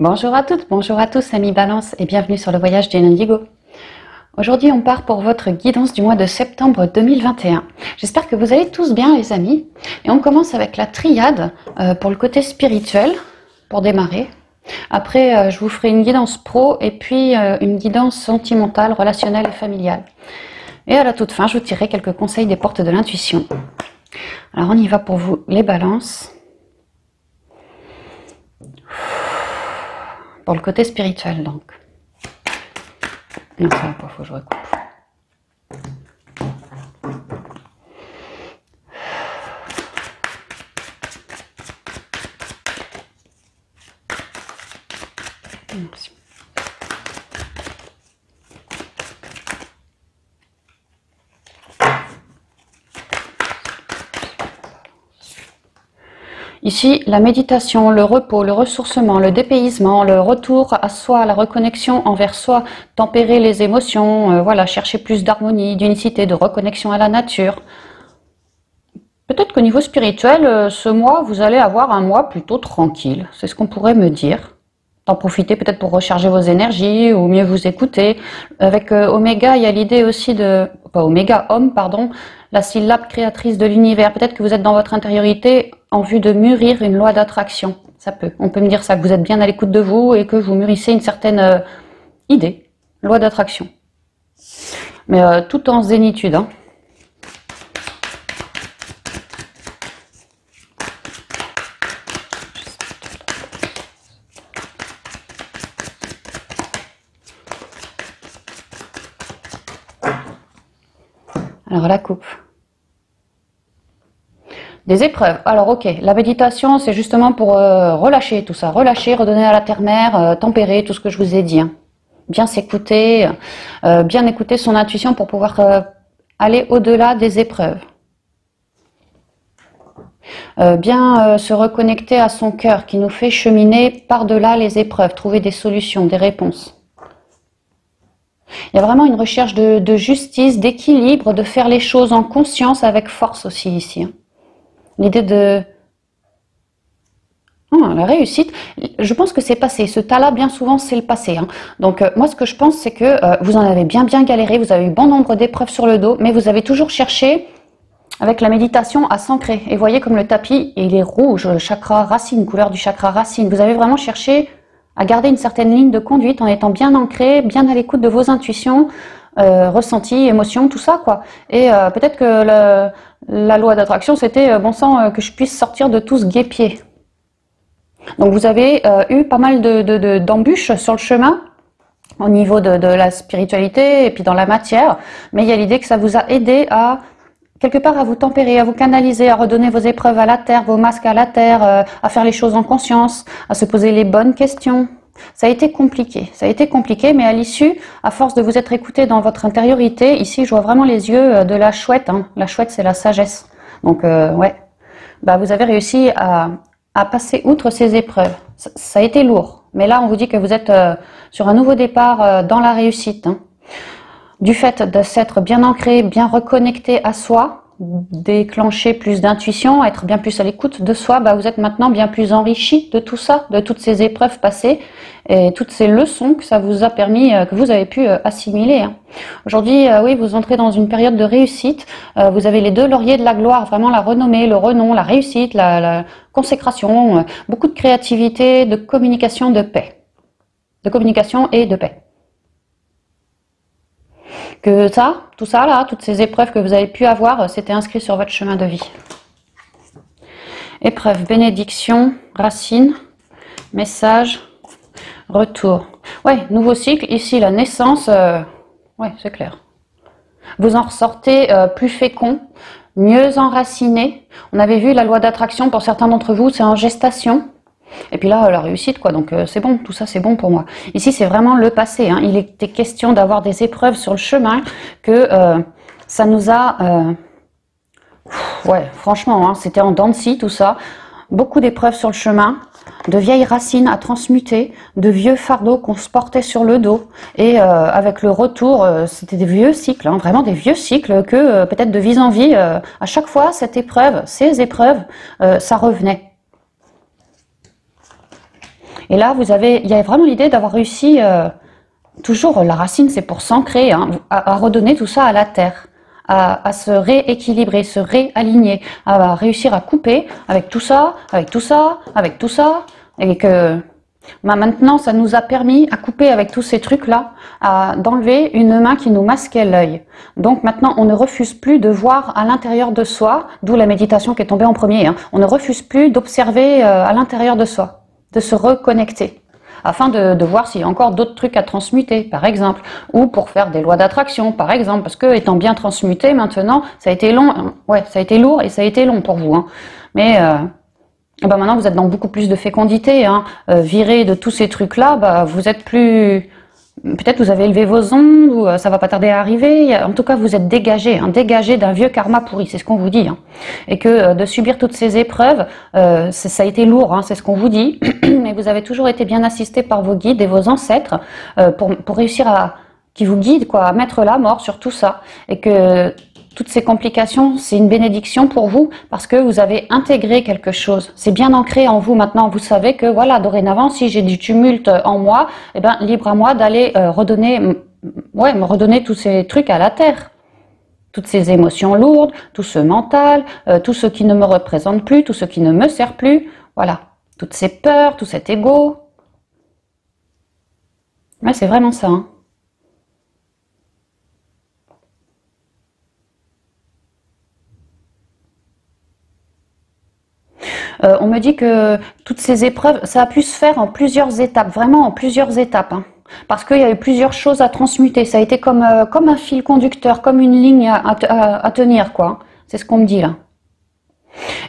Bonjour à toutes, bonjour à tous amis Balance et bienvenue sur le voyage du Indigo. Aujourd'hui on part pour votre guidance du mois de septembre 2021. J'espère que vous allez tous bien les amis. Et on commence avec la triade pour le côté spirituel, pour démarrer. Après je vous ferai une guidance pro et puis une guidance sentimentale, relationnelle et familiale. Et à la toute fin je vous tirerai quelques conseils des portes de l'intuition. Alors on y va pour vous les balances. Pour le côté spirituel donc. Non, ça va pas, faut que je recoupe. Merci. Ici, la méditation, le repos, le ressourcement, le dépaysement, le retour à soi, la reconnexion envers soi, tempérer les émotions, voilà, chercher plus d'harmonie, d'unicité, de reconnexion à la nature. Peut-être qu'au niveau spirituel, ce mois, vous allez avoir un mois plutôt tranquille. C'est ce qu'on pourrait me dire. D'en profiter peut-être pour recharger vos énergies ou mieux vous écouter. Avec Oméga, il y a l'idée aussi de... Pas Oméga, Homme, pardon, la syllabe créatrice de l'univers. Peut-être que vous êtes dans votre intériorité en vue de mûrir une loi d'attraction. Ça peut. On peut me dire ça, que vous êtes bien à l'écoute de vous et que vous mûrissez une certaine idée, loi d'attraction. Mais tout en zénitude, hein. Alors la coupe. Des épreuves. Alors ok, la méditation c'est justement pour relâcher tout ça, relâcher, redonner à la terre-mère, tempérer tout ce que je vous ai dit. Hein. Bien s'écouter, bien écouter son intuition pour pouvoir aller au-delà des épreuves. Bien se reconnecter à son cœur qui nous fait cheminer par-delà les épreuves, trouver des solutions, des réponses. Il y a vraiment une recherche de justice, d'équilibre, de faire les choses en conscience avec force aussi ici. Hein. L'idée de... Oh, la réussite, je pense que c'est passé. Ce tas-là, bien souvent, c'est le passé. Hein. Donc, moi, ce que je pense, c'est que vous en avez bien galéré, vous avez eu bon nombre d'épreuves sur le dos, mais vous avez toujours cherché, avec la méditation, à s'ancrer. Et voyez comme le tapis, il est rouge, le chakra racine, couleur du chakra racine. Vous avez vraiment cherché à garder une certaine ligne de conduite en étant bien ancré, bien à l'écoute de vos intuitions, ressentis, émotions, tout ça quoi. Et peut-être que la loi d'attraction c'était bon sang que je puisse sortir de tout ce guêpier. Donc vous avez eu pas mal d'embûches sur le chemin au niveau de la spiritualité et puis dans la matière, mais il y a l'idée que ça vous a aidé à quelque part à vous tempérer, à vous canaliser, à redonner vos épreuves à la terre, vos masques à la terre, à faire les choses en conscience, à se poser les bonnes questions. Ça a été compliqué, mais à l'issue, à force de vous être écouté dans votre intériorité, ici je vois vraiment les yeux de la chouette. Hein. La chouette c'est la sagesse. Donc ouais, bah, vous avez réussi à passer outre ces épreuves. Ça a été lourd, mais là on vous dit que vous êtes sur un nouveau départ dans la réussite. Hein. Du fait de s'être bien ancré, bien reconnecté à soi, déclencher plus d'intuition, être bien plus à l'écoute de soi, bah vous êtes maintenant bien plus enrichi de tout ça, de toutes ces épreuves passées et toutes ces leçons que ça vous a permis, que vous avez pu assimiler. Hein. Aujourd'hui, oui, vous entrez dans une période de réussite. Vous avez les deux lauriers de la gloire, vraiment la renommée, le renom, la réussite, la consécration, beaucoup de créativité, de communication, de paix. De communication et de paix. Que ça, tout ça là, toutes ces épreuves que vous avez pu avoir, c'était inscrit sur votre chemin de vie. Épreuve, bénédiction, racine, message, retour. Ouais, nouveau cycle, ici la naissance, ouais, c'est clair. Vous en ressortez plus fécond, mieux enraciné. On avait vu la loi d'attraction pour certains d'entre vous, c'est en gestation. Et puis là, la réussite, quoi. Donc c'est bon, tout ça, c'est bon pour moi. Ici, c'est vraiment le passé. Hein. Il était question d'avoir des épreuves sur le chemin, que ça nous a... ouais, franchement, hein, c'était en dents de scie, tout ça. Beaucoup d'épreuves sur le chemin, de vieilles racines à transmuter, de vieux fardeaux qu'on se portait sur le dos. Et avec le retour, c'était des vieux cycles, hein, vraiment des vieux cycles que peut-être de vie en vie, à chaque fois, cette épreuve, ces épreuves, ça revenait. Et là, il y a vraiment l'idée d'avoir réussi, toujours la racine, c'est pour s'ancrer, hein, à redonner tout ça à la terre, à se rééquilibrer, se réaligner, à réussir à couper avec tout ça, avec tout ça, avec tout ça, et que maintenant, ça nous a permis à couper avec tous ces trucs-là, d'enlever une main qui nous masquait l'œil. Donc maintenant, on ne refuse plus de voir à l'intérieur de soi, d'où la méditation qui est tombée en premier, hein. On ne refuse plus d'observer à l'intérieur de soi, de se reconnecter, afin de voir s'il y a encore d'autres trucs à transmuter, par exemple, ou pour faire des lois d'attraction, par exemple, parce que étant bien transmuté maintenant, ça a été long, ouais, ça a été lourd et ça a été long pour vous, hein. Mais ben maintenant vous êtes dans beaucoup plus de fécondité, hein. Viré de tous ces trucs-là, bah, vous êtes plus... Peut-être vous avez élevé vos ondes, ou ça va pas tarder à arriver. En tout cas, vous êtes dégagé, hein, dégagé d'un vieux karma pourri, c'est ce qu'on vous dit, hein. Et que de subir toutes ces épreuves, ça a été lourd, hein, c'est ce qu'on vous dit. Mais vous avez toujours été bien assisté par vos guides et vos ancêtres pour réussir qui vous guident, quoi, à mettre la mort sur tout ça. Et que toutes ces complications, c'est une bénédiction pour vous parce que vous avez intégré quelque chose. C'est bien ancré en vous maintenant. Vous savez que voilà, dorénavant, si j'ai du tumulte en moi, eh ben, libre à moi d'aller me redonner tous ces trucs à la terre. Toutes ces émotions lourdes, tout ce mental, tout ce qui ne me représente plus, tout ce qui ne me sert plus. Voilà. Toutes ces peurs, tout cet ego. Ouais, c'est vraiment ça, hein. On me dit que toutes ces épreuves, ça a pu se faire en plusieurs étapes, vraiment en plusieurs étapes, hein, parce qu'il y a eu plusieurs choses à transmuter. Ça a été comme un fil conducteur, comme une ligne à tenir, quoi. C'est ce qu'on me dit là.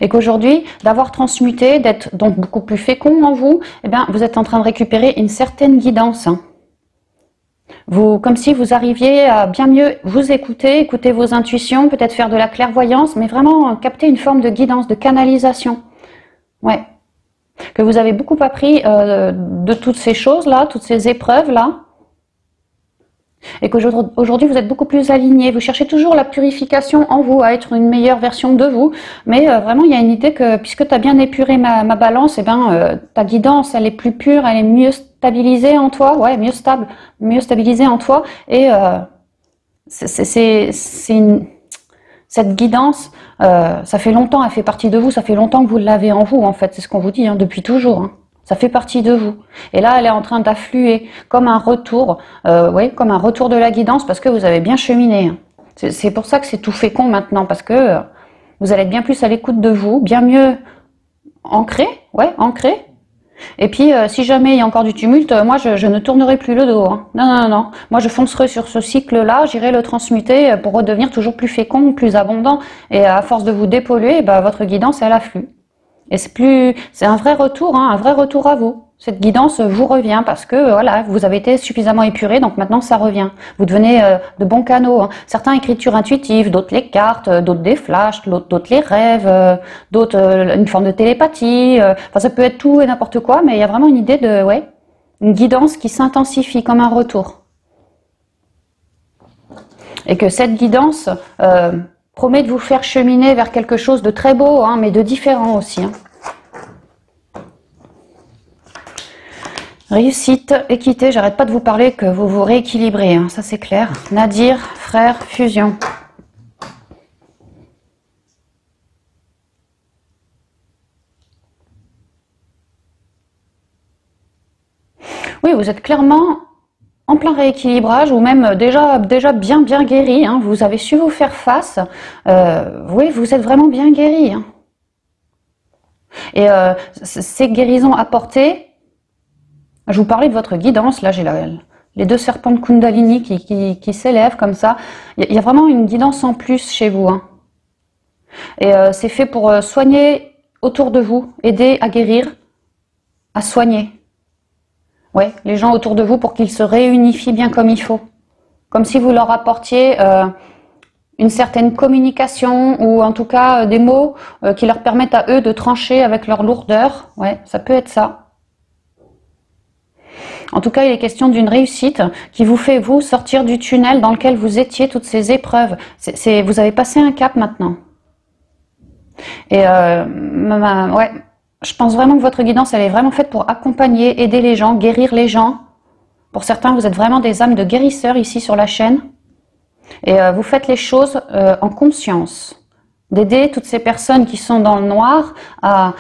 Et qu'aujourd'hui, d'avoir transmuté, d'être donc beaucoup plus fécond en vous, eh bien, vous êtes en train de récupérer une certaine guidance, hein. Comme si vous arriviez à bien mieux vous écouter vos intuitions, peut-être faire de la clairvoyance, mais vraiment capter une forme de guidance, de canalisation. Ouais, que vous avez beaucoup appris de toutes ces choses-là, toutes ces épreuves-là, et qu'aujourd'hui vous êtes beaucoup plus aligné. Vous cherchez toujours la purification en vous, à être une meilleure version de vous, mais vraiment il y a une idée que puisque tu as bien épuré ma balance, eh ben, ta guidance elle est plus pure, elle est mieux stabilisée en toi, ouais, mieux stabilisée en toi, et cette guidance, ça fait longtemps, elle fait partie de vous, ça fait longtemps que vous l'avez en vous, en fait, c'est ce qu'on vous dit, hein, depuis toujours, hein. Ça fait partie de vous. Et là, elle est en train d'affluer comme un retour, comme un retour de la guidance, parce que vous avez bien cheminé, hein. C'est pour ça que c'est tout fécond maintenant, parce que vous allez être bien plus à l'écoute de vous, bien mieux ancré, ancré. Et puis, si jamais il y a encore du tumulte, moi, je ne tournerai plus le dos, hein. Non, non, non. Moi, je foncerai sur ce cycle-là, j'irai le transmuter pour redevenir toujours plus fécond, plus abondant. Et à force de vous dépolluer, bah, votre guidance, elle afflue. Et c'est un vrai retour, hein, un vrai retour à vous. Cette guidance vous revient parce que voilà, vous avez été suffisamment épuré, donc maintenant ça revient. Vous devenez de bons canaux, hein. Certains écritures intuitives, d'autres les cartes, d'autres des flashs, d'autres les rêves, d'autres une forme de télépathie. Enfin, ça peut être tout et n'importe quoi, mais il y a vraiment une idée de une guidance qui s'intensifie comme un retour. Et que cette guidance promet de vous faire cheminer vers quelque chose de très beau, hein, mais de différent aussi, hein. Réussite, équité, j'arrête pas de vous parler que vous vous rééquilibrez, hein, ça c'est clair. Nadir, frère, fusion. Oui, vous êtes clairement en plein rééquilibrage ou même déjà bien guéri, hein. Vous avez su vous faire face. Oui, vous êtes vraiment bien guéri, hein. Et ces guérisons apportées, je vous parlais de votre guidance, là j'ai les deux serpents de Kundalini qui s'élèvent comme ça. Il y a vraiment une guidance en plus chez vous, hein. Et c'est fait pour soigner autour de vous, aider à guérir, à soigner. Ouais, les gens autour de vous pour qu'ils se réunifient bien comme il faut. Comme si vous leur apportiez une certaine communication ou en tout cas des mots qui leur permettent à eux de trancher avec leur lourdeur. Ouais, ça peut être ça. En tout cas, il est question d'une réussite qui vous fait, vous, sortir du tunnel dans lequel vous étiez toutes ces épreuves. Vous avez passé un cap maintenant. Et ouais, je pense vraiment que votre guidance, elle est vraiment faite pour accompagner, aider les gens, guérir les gens. Pour certains, vous êtes vraiment des âmes de guérisseurs ici sur la chaîne. Et vous faites les choses en conscience. D'aider toutes ces personnes qui sont dans le noir à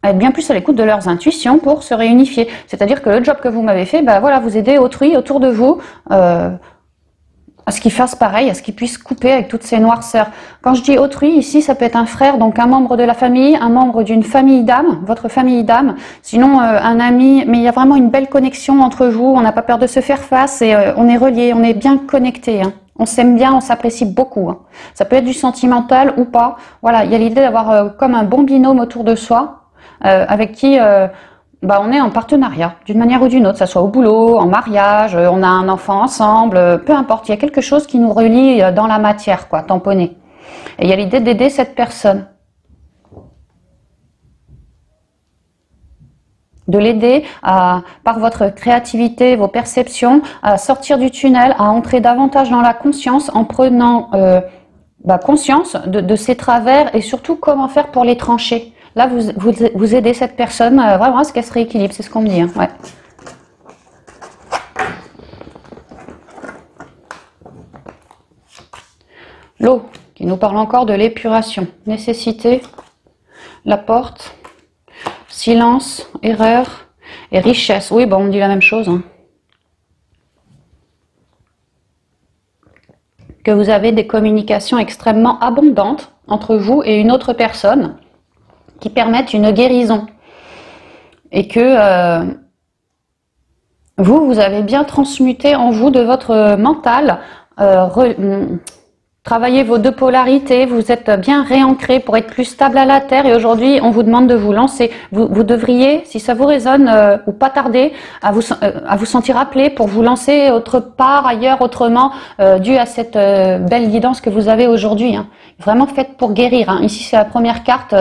être bien plus à l'écoute de leurs intuitions pour se réunifier. C'est-à-dire que le job que vous m'avez fait, ben voilà, vous aidez autrui autour de vous à ce qu'ils fassent pareil, à ce qu'ils puissent couper avec toutes ces noirceurs. Quand je dis autrui, ici, ça peut être un frère, donc un membre de la famille, un membre d'une famille d'âme, votre famille d'âme, sinon un ami, mais il y a vraiment une belle connexion entre vous, on n'a pas peur de se faire face et on est reliés, on est bien connectés. Hein. On s'aime bien, on s'apprécie beaucoup. Hein. Ça peut être du sentimental ou pas. Voilà, il y a l'idée d'avoir comme un bon binôme autour de soi, avec qui on est en partenariat, d'une manière ou d'une autre, que ce soit au boulot, en mariage, on a un enfant ensemble, peu importe, il y a quelque chose qui nous relie dans la matière, quoi, tamponné. Et il y a l'idée d'aider cette personne. De l'aider par votre créativité, vos perceptions, à sortir du tunnel, à entrer davantage dans la conscience en prenant conscience de ses travers et surtout comment faire pour les trancher. Là, vous aidez cette personne vraiment à ce qu'elle se rééquilibre, c'est ce qu'on me dit. Hein. Ouais. L'eau, qui nous parle encore de l'épuration. Nécessité, la porte, silence, erreur et richesse. Oui, bon, on dit la même chose. Hein. Que vous avez des communications extrêmement abondantes entre vous et une autre personne qui permettent une guérison. Et que vous avez bien transmuté en vous de votre mental, travaillez vos deux polarités, vous êtes bien réancré pour être plus stable à la terre et aujourd'hui on vous demande de vous lancer. Vous devriez, si ça vous résonne, ou pas tarder, à vous sentir appelé pour vous lancer autre part, ailleurs, autrement, dû à cette belle guidance que vous avez aujourd'hui. Hein. Vraiment faite pour guérir. Hein. Ici c'est la première carte,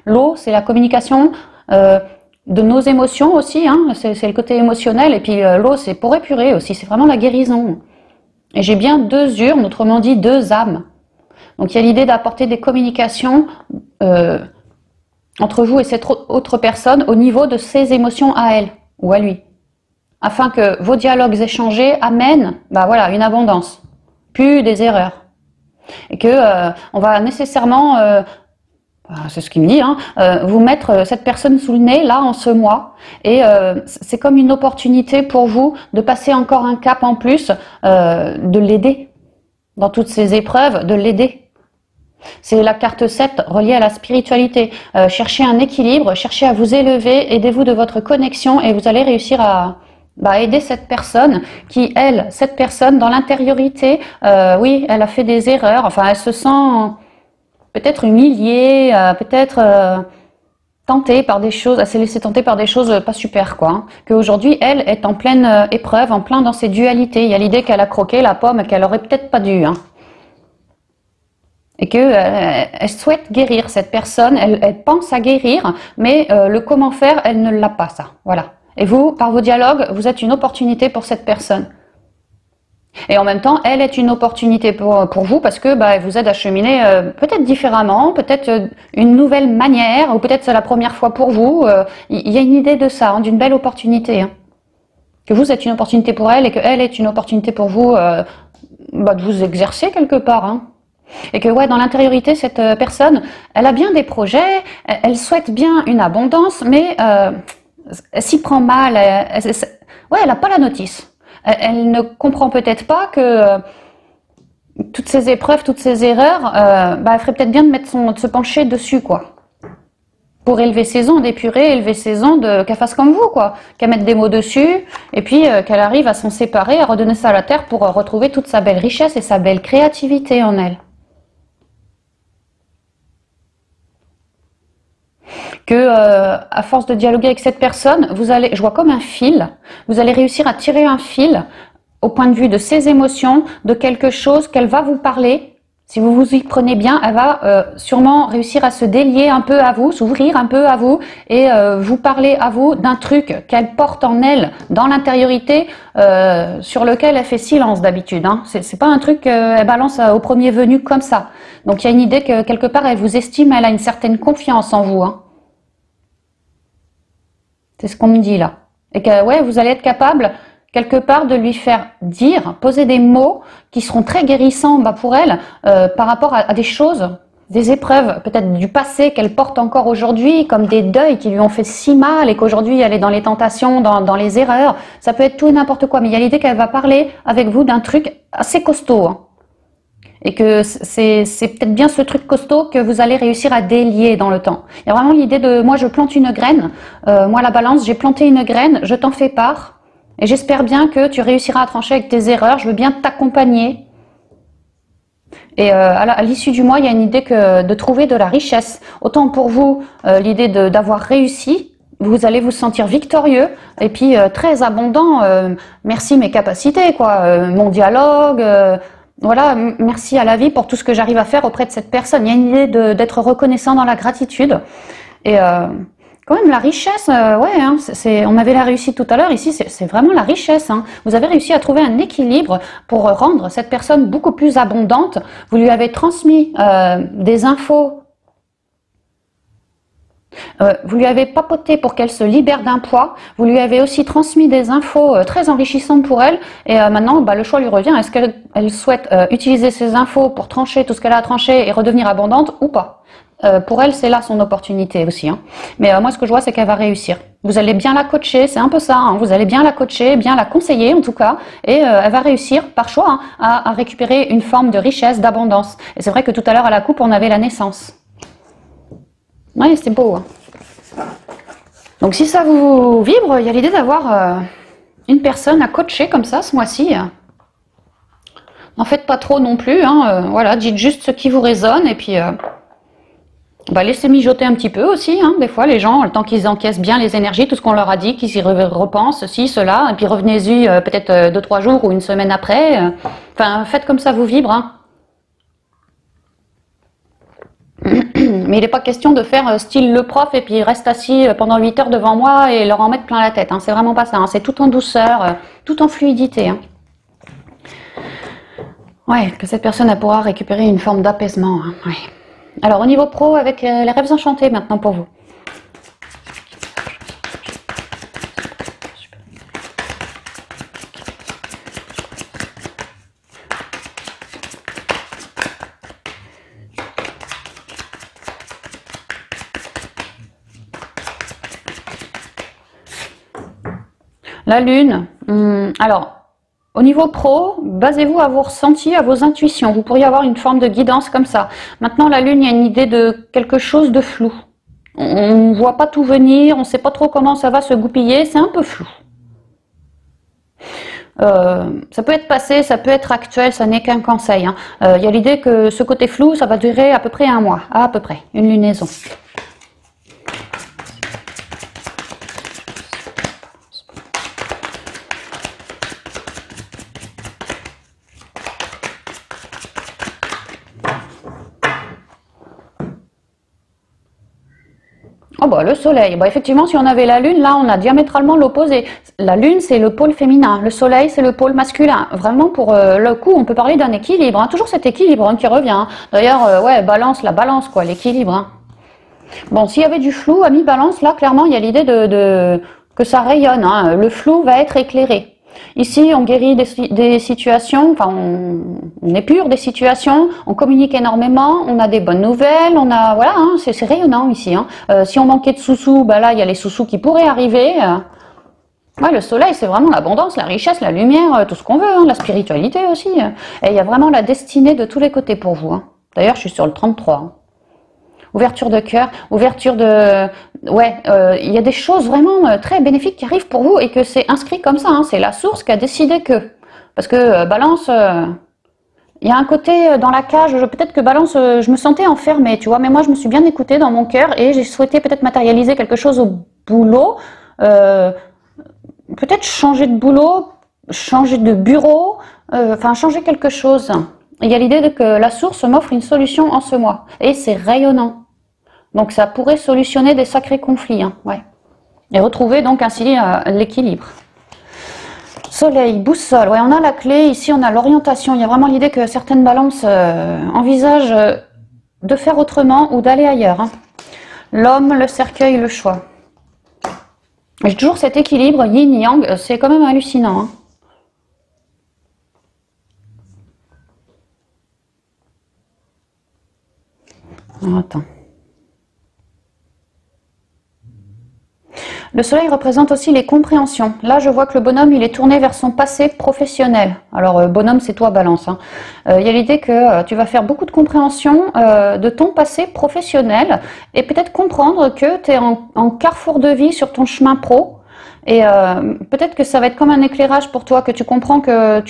l'eau, c'est la communication de nos émotions aussi, hein. C'est le côté émotionnel et puis l'eau c'est pour épurer aussi, c'est vraiment la guérison. Et j'ai bien deux urnes, autrement dit deux âmes. Donc il y a l'idée d'apporter des communications entre vous et cette autre personne au niveau de ses émotions à elle ou à lui. Afin que vos dialogues échangés amènent une abondance, plus des erreurs. Et que on va nécessairement, c'est ce qu'il me dit, hein, vous mettre cette personne sous le nez là en ce mois. Et c'est comme une opportunité pour vous de passer encore un cap en plus, de l'aider dans toutes ces épreuves, de l'aider. C'est la carte 7 reliée à la spiritualité. Cherchez un équilibre, cherchez à vous élever, aidez-vous de votre connexion et vous allez réussir à aider cette personne qui, cette personne dans l'intériorité, oui, elle a fait des erreurs, enfin elle se sent peut-être humiliée, peut-être tentée par des choses, elle s'est laissée tenter par des choses pas super, quoi. Hein. Qu'aujourd'hui, elle est en pleine épreuve, en plein dans ses dualités. Il y a l'idée qu'elle a croqué la pomme qu'elle aurait peut-être pas dû. Hein. Et qu'elle souhaite guérir cette personne, elle pense à guérir, mais le comment faire, elle ne l'a pas, ça. Voilà. Et vous, par vos dialogues, vous êtes une opportunité pour cette personne. Et en même temps, elle est une opportunité pour vous parce que elle vous aide à cheminer peut-être différemment, peut-être une nouvelle manière, ou peut-être c'est la première fois pour vous. Il y a une idée de ça, hein, d'une belle opportunité. Hein. Que vous êtes une opportunité pour elle et qu'elle est une opportunité pour vous de vous exercer quelque part. Hein. Et que dans l'intériorité, cette personne, elle a bien des projets, elle souhaite bien une abondance, mais elle s'y prend mal, elle n'a pas la notice. Elle ne comprend peut-être pas que toutes ces épreuves, toutes ces erreurs, elle ferait peut-être bien de se pencher dessus, quoi. Pour élever ses ondes, épurer, élever ses ondes, qu'elle fasse comme vous, quoi. Qu'elle mette des mots dessus, et puis qu'elle arrive à s'en séparer, à redonner ça à la terre pour retrouver toute sa belle richesse et sa belle créativité en elle. Que à force de dialoguer avec cette personne, je vois comme un fil, vous allez réussir à tirer un fil au point de vue de ses émotions, de quelque chose qu'elle va vous parler. Si vous vous y prenez bien, elle va sûrement réussir à se délier un peu à vous, s'ouvrir un peu à vous et vous parler à vous d'un truc qu'elle porte en elle, dans l'intériorité, sur lequel elle fait silence d'habitude. Hein. C'est pas un truc qu'elle balance au premier venu comme ça. Donc il y a une idée que quelque part elle vous estime, elle a une certaine confiance en vous. Hein. C'est ce qu'on me dit là. Et que ouais, vous allez être capable quelque part de lui faire dire, poser des mots qui seront très guérissants pour elle par rapport à des choses, des épreuves, peut-être du passé qu'elle porte encore aujourd'hui, comme des deuils qui lui ont fait si mal et qu'aujourd'hui elle est dans les tentations, dans les erreurs. Ça peut être tout et n'importe quoi, mais il y a l'idée qu'elle va parler avec vous d'un truc assez costaud. Hein. Et que c'est peut-être bien ce truc costaud que vous allez réussir à délier dans le temps. Il y a vraiment l'idée de, moi je plante une graine, moi la balance, j'ai planté une graine, je t'en fais part, et j'espère bien que tu réussiras à trancher avec tes erreurs, je veux bien t'accompagner. Et à l'issue du mois, il y a une idée de trouver de la richesse. Autant pour vous, l'idée d'avoir réussi, vous allez vous sentir victorieux, et puis très abondant, merci mes capacités, quoi, mon dialogue... voilà, merci à la vie pour tout ce que j'arrive à faire auprès de cette personne. Il y a une idée d'être reconnaissant dans la gratitude. Et quand même la richesse, ouais, hein, on avait la réussite tout à l'heure, ici c'est vraiment la richesse. Hein. Vous avez réussi à trouver un équilibre pour rendre cette personne beaucoup plus abondante. Vous lui avez transmis des infos. Vous lui avez papoté pour qu'elle se libère d'un poids, vous lui avez aussi transmis des infos très enrichissantes pour elle, et maintenant le choix lui revient, est-ce qu'elle souhaite utiliser ces infos pour trancher tout ce qu'elle a à trancher et redevenir abondante ou pas. Pour elle, c'est là son opportunité aussi. Hein. Mais moi, ce que je vois, c'est qu'elle va réussir. Vous allez bien la coacher, c'est un peu ça, hein. Vous allez bien la coacher, bien la conseiller en tout cas, et elle va réussir par choix hein, à récupérer une forme de richesse, d'abondance. Et c'est vrai que tout à l'heure à la coupe, on avait la naissance. Oui, c'est beau. Hein. Donc si ça vous vibre, il y a l'idée d'avoir une personne à coacher comme ça ce mois-ci. N'en faites pas trop non plus. Hein. Voilà, dites juste ce qui vous résonne et puis laissez mijoter un petit peu aussi. Hein. Des fois, les gens, le temps qu'ils encaissent bien les énergies, tout ce qu'on leur a dit, qu'ils y repensent, ceci, cela, et puis revenez-y peut-être 2-3 jours ou une semaine après. Enfin, faites comme ça vous vibre. Hein. Mais il n'est pas question de faire style le prof et puis il reste assis pendant 8 heures devant moi et leur en mettre plein la tête. Hein. C'est vraiment pas ça. Hein. C'est tout en douceur, tout en fluidité. Hein. Ouais, que cette personne elle pourra récupérer une forme d'apaisement. Hein. Ouais. Alors au niveau pro, avec les rêves enchantés maintenant pour vous. La lune, alors, au niveau pro, basez-vous à vos ressentis, à vos intuitions. Vous pourriez avoir une forme de guidance comme ça. Maintenant, la lune, il y a une idée de quelque chose de flou. On ne voit pas tout venir, on ne sait pas trop comment ça va se goupiller, c'est un peu flou. Ça peut être passé, ça peut être actuel, ça n'est qu'un conseil. Hein. Il y a l'idée que ce côté flou, ça va durer à peu près un mois, à peu près, une lunaison. Oh bah, le soleil, bah, effectivement si on avait la lune, là on a diamétralement l'opposé. La lune c'est le pôle féminin, le soleil c'est le pôle masculin. Vraiment pour le coup on peut parler d'un équilibre, hein. Toujours cet équilibre hein, qui revient. Hein. D'ailleurs ouais, balance, la balance quoi, l'équilibre. Hein. Bon, s'il y avait du flou à mi-balance, là clairement il y a l'idée que ça rayonne, hein. Le flou va être éclairé. Ici, on guérit des situations, enfin, on épure des situations, on communique énormément, on a des bonnes nouvelles, on a, voilà, hein, c'est rayonnant ici. Hein. Si on manquait de sous-sous, bah là, il y a les sous-sous qui pourraient arriver. Ouais, le soleil, c'est vraiment l'abondance, la richesse, la lumière, tout ce qu'on veut, hein, la spiritualité aussi. Et il y a vraiment la destinée de tous les côtés pour vous. Hein. D'ailleurs, je suis sur le 33. Hein. Ouverture de cœur, ouverture de... Ouais, il y a des choses vraiment très bénéfiques qui arrivent pour vous et que c'est inscrit comme ça. Hein, c'est la source qui a décidé que... Parce que Balance, il y a un côté dans la cage, peut-être que Balance, je me sentais enfermée, tu vois. Mais moi, je me suis bien écoutée dans mon cœur et j'ai souhaité peut-être matérialiser quelque chose au boulot. Peut-être changer de boulot, changer de bureau, enfin changer quelque chose. Il y a l'idée que la source m'offre une solution en ce mois. Et c'est rayonnant. Donc ça pourrait solutionner des sacrés conflits. Hein, ouais. Et retrouver donc ainsi l'équilibre. Soleil, boussole. Ouais, on a la clé. Ici, on a l'orientation. Il y a vraiment l'idée que certaines balances envisagent de faire autrement ou d'aller ailleurs. Hein. L'homme, le cercueil, le choix. J'ai toujours cet équilibre yin-yang, c'est quand même hallucinant. Hein. Alors, attends. Le soleil représente aussi les compréhensions. Là, je vois que le bonhomme, il est tourné vers son passé professionnel. Alors, bonhomme, c'est toi, Balance. Hein. Il y a l'idée que tu vas faire beaucoup de compréhension de ton passé professionnel et peut-être comprendre que tu es en carrefour de vie sur ton chemin pro. Et peut-être que ça va être comme un éclairage pour toi, que tu comprends que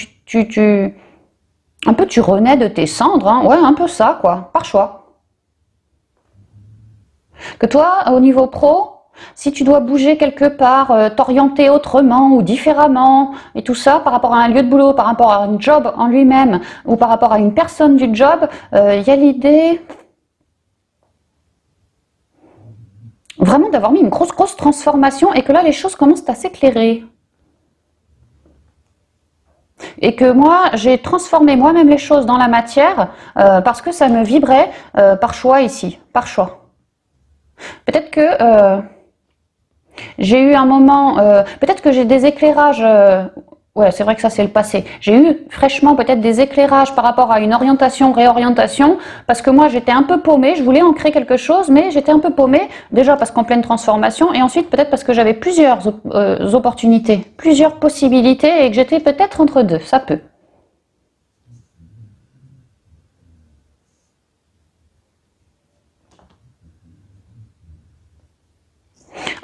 un peu tu renais de tes cendres. Hein. Ouais, un peu ça, quoi, par choix. Que toi, au niveau pro, si tu dois bouger quelque part, t'orienter autrement ou différemment et tout ça par rapport à un lieu de boulot, par rapport à un job en lui-même ou par rapport à une personne du job, il y a l'idée vraiment d'avoir mis une grosse transformation et que là les choses commencent à s'éclairer. Et que moi, j'ai transformé moi-même les choses dans la matière parce que ça me vibrait par choix ici, par choix. Peut-être que j'ai eu un moment, peut-être que j'ai des éclairages, ouais c'est vrai que ça c'est le passé, j'ai eu fraîchement peut-être des éclairages par rapport à une orientation, réorientation, parce que moi j'étais un peu paumée, je voulais en créer quelque chose, mais j'étais un peu paumée, déjà parce qu'en pleine transformation, et ensuite peut-être parce que j'avais plusieurs opportunités, plusieurs possibilités, et que j'étais peut-être entre deux, ça peut.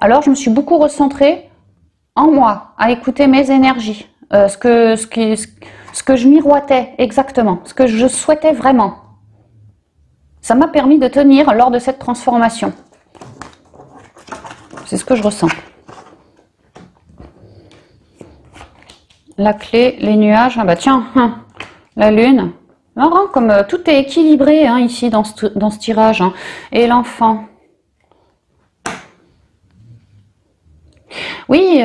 Alors je me suis beaucoup recentrée en moi, à écouter mes énergies, ce que je miroitais exactement, ce que je souhaitais vraiment. Ça m'a permis de tenir lors de cette transformation. C'est ce que je ressens. La clé, les nuages, ah bah tiens, la lune. Marrant, comme tout est équilibré hein, ici dans ce tirage. Hein. Et l'enfant. Oui,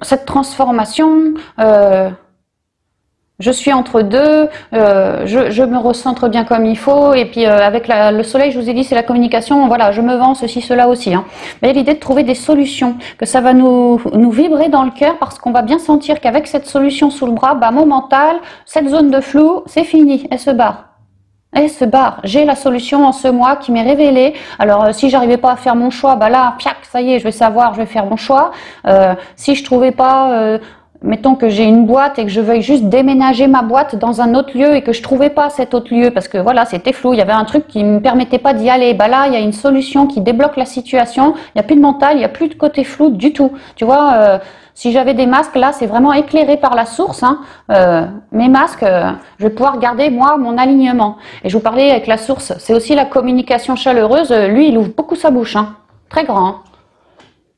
cette transformation, je suis entre deux, je me recentre bien comme il faut, et puis avec le soleil, je vous ai dit, c'est la communication, voilà, je me vends ceci, cela aussi. Hein. Mais l'idée de trouver des solutions, que ça va nous vibrer dans le cœur, parce qu'on va bien sentir qu'avec cette solution sous le bras, bah, mon mental, cette zone de flou, c'est fini, elle se barre. Elle se barre. J'ai la solution en ce mois qui m'est révélée. Alors, si j'arrivais pas à faire mon choix, bah là, piac, ça y est, je vais savoir, je vais faire mon choix. Si je trouvais pas, mettons que j'ai une boîte et que je veuille juste déménager ma boîte dans un autre lieu et que je trouvais pas cet autre lieu parce que voilà, c'était flou, il y avait un truc qui me permettait pas d'y aller. Bah là, il y a une solution qui débloque la situation. Il y a plus de mental, il y a plus de côté flou du tout. Tu vois. Si j'avais des masques, là, c'est vraiment éclairé par la source. Hein. Mes masques, je vais pouvoir garder, moi, mon alignement. Et je vous parlais avec la source, c'est aussi la communication chaleureuse. Lui, il ouvre beaucoup sa bouche. Hein. Très grand. Hein.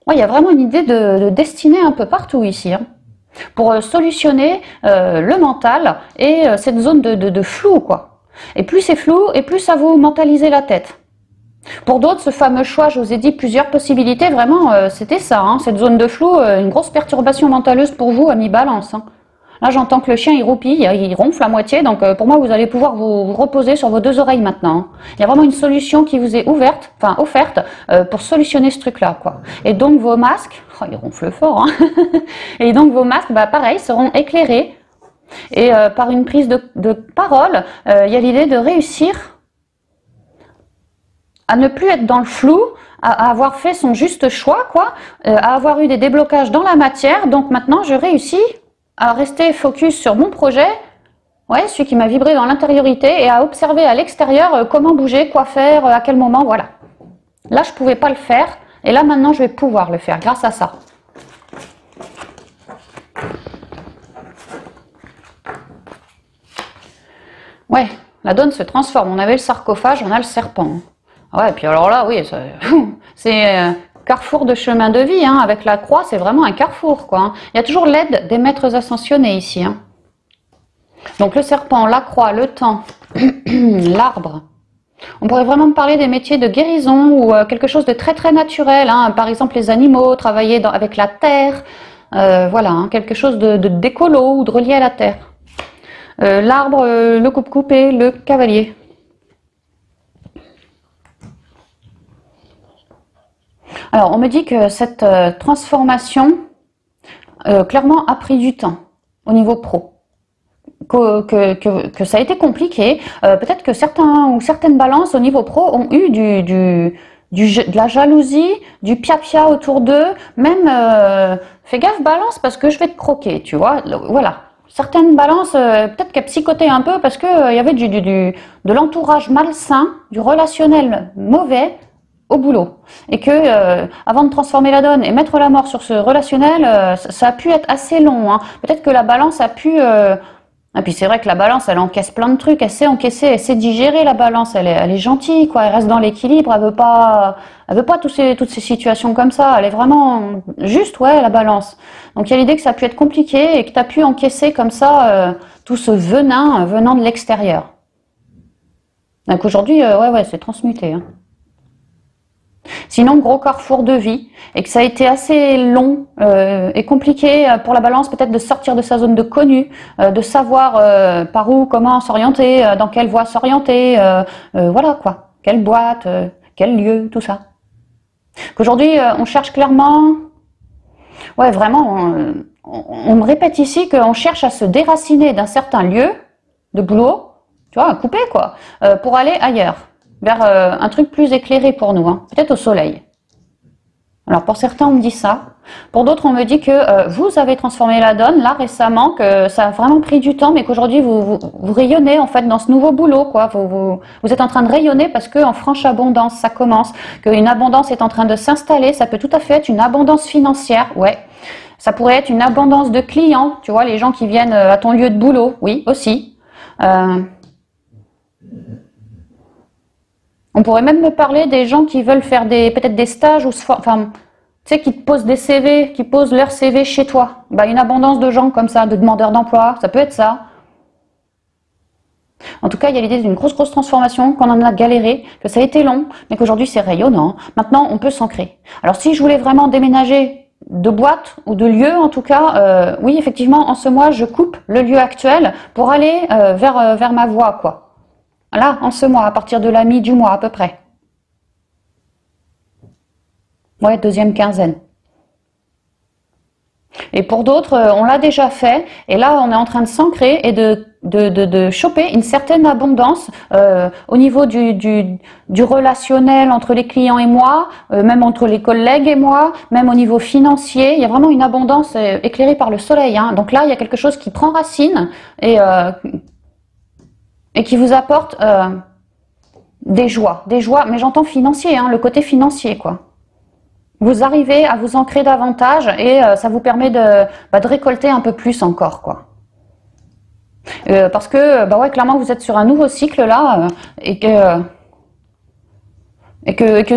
Ouais, il y a vraiment une idée de destinée un peu partout ici. Hein. Pour solutionner le mental et cette zone de flou, quoi. Et plus c'est flou, et plus ça vous mentalisez la tête. Pour d'autres, ce fameux choix, je vous ai dit plusieurs possibilités, vraiment, c'était ça, hein, cette zone de flou, une grosse perturbation mentaleuse pour vous, ami Balance. Hein. Là, j'entends que le chien, il roupille, il ronfle à moitié, donc pour moi, vous allez pouvoir vous reposer sur vos deux oreilles maintenant. Hein. Il y a vraiment une solution qui vous est offerte pour solutionner ce truc-là, quoi. Et donc, vos masques, oh, ils ronflent fort, hein. Et donc, vos masques, bah, pareil, seront éclairés. Et par une prise de parole, il y a l'idée de réussir à ne plus être dans le flou, à avoir fait son juste choix, quoi, à avoir eu des déblocages dans la matière. Donc maintenant, je réussis à rester focus sur mon projet, ouais, celui qui m'a vibré dans l'intériorité, et à observer à l'extérieur comment bouger, quoi faire, à quel moment, voilà. Là, je ne pouvais pas le faire, et là, maintenant, je vais pouvoir le faire grâce à ça. Ouais, la donne se transforme. On avait le sarcophage, on a le serpent. Ouais, et puis alors là, oui, c'est carrefour de chemin de vie, hein, avec la croix, c'est vraiment un carrefour, quoi. Hein. Il y a toujours l'aide des maîtres ascensionnés ici. Hein. Donc le serpent, la croix, le temps, l'arbre. On pourrait vraiment parler des métiers de guérison ou quelque chose de très naturel. Hein. Par exemple, les animaux, travailler avec la terre, voilà, hein, quelque chose d'écolo ou de relié à la terre. L'arbre, le coupe-coupe et le cavalier. Alors, on me dit que cette transformation, clairement, a pris du temps au niveau pro. Que ça a été compliqué. Peut-être que certains ou certaines balances au niveau pro ont eu de la jalousie, du pia-pia autour d'eux. Même, fais gaffe balance parce que je vais te croquer, tu vois. Voilà. Certaines balances, peut-être qu'elles psychotaient un peu parce que il y avait de l'entourage malsain, du relationnel mauvais au boulot. Et que avant de transformer la donne et mettre la mort sur ce relationnel, ça a pu être assez long. Hein. Peut-être que la balance a pu... Et puis c'est vrai que la balance, elle encaisse plein de trucs, elle sait encaisser, elle sait digérer la balance, elle est gentille, quoi. Elle reste dans l'équilibre, elle veut pas toutes ces situations comme ça. Elle est vraiment juste, ouais, la balance. Donc il y a l'idée que ça a pu être compliqué et que tu as pu encaisser comme ça tout ce venin venant de l'extérieur. Donc aujourd'hui, ouais, c'est transmuté. Hein. Sinon, gros carrefour de vie, et que ça a été assez long et compliqué pour la balance peut-être de sortir de sa zone de connu, de savoir par où, comment s'orienter, dans quelle voie s'orienter, voilà quoi, quelle boîte, quel lieu, tout ça. Qu'aujourd'hui, on cherche clairement, ouais vraiment, on me répète ici qu'on cherche à se déraciner d'un certain lieu de boulot, tu vois, à couper quoi, pour aller ailleurs. Vers un truc plus éclairé pour nous, hein. Peut-être au soleil. Alors pour certains on me dit ça, pour d'autres on me dit que vous avez transformé la donne là récemment, que ça a vraiment pris du temps, mais qu'aujourd'hui vous rayonnez en fait dans ce nouveau boulot, quoi. Vous êtes en train de rayonner parce que en franche abondance ça commence, qu'une abondance est en train de s'installer. Ça peut tout à fait être une abondance financière, ouais. Ça pourrait être une abondance de clients, tu vois, les gens qui viennent à ton lieu de boulot, oui aussi. On pourrait même me parler des gens qui veulent faire peut-être des stages ou enfin, tu sais, qui te posent des CV, qui posent leur CV chez toi. Bah, une abondance de gens comme ça, de demandeurs d'emploi, ça peut être ça. En tout cas, il y a l'idée d'une grosse transformation, qu'on en a galéré, que ça a été long, mais qu'aujourd'hui c'est rayonnant. Maintenant, on peut s'ancrer. Alors, si je voulais vraiment déménager de boîte ou de lieu, en tout cas, oui, effectivement, en ce mois, je coupe le lieu actuel pour aller vers ma voie, quoi. Là, en ce mois, à partir de la mi du mois à peu près. Ouais, deuxième quinzaine. Et pour d'autres, on l'a déjà fait. Et là, on est en train de s'ancrer et de choper une certaine abondance au niveau du relationnel entre les clients et moi, même entre les collègues et moi, même au niveau financier. Il y a vraiment une abondance éclairée par le soleil. Hein. Donc là, il y a quelque chose qui prend racine et qui vous apporte des joies, mais j'entends financier, hein, le côté financier, quoi. Vous arrivez à vous ancrer davantage et ça vous permet de récolter un peu plus encore, quoi. Parce que, bah ouais, clairement, vous êtes sur un nouveau cycle là et que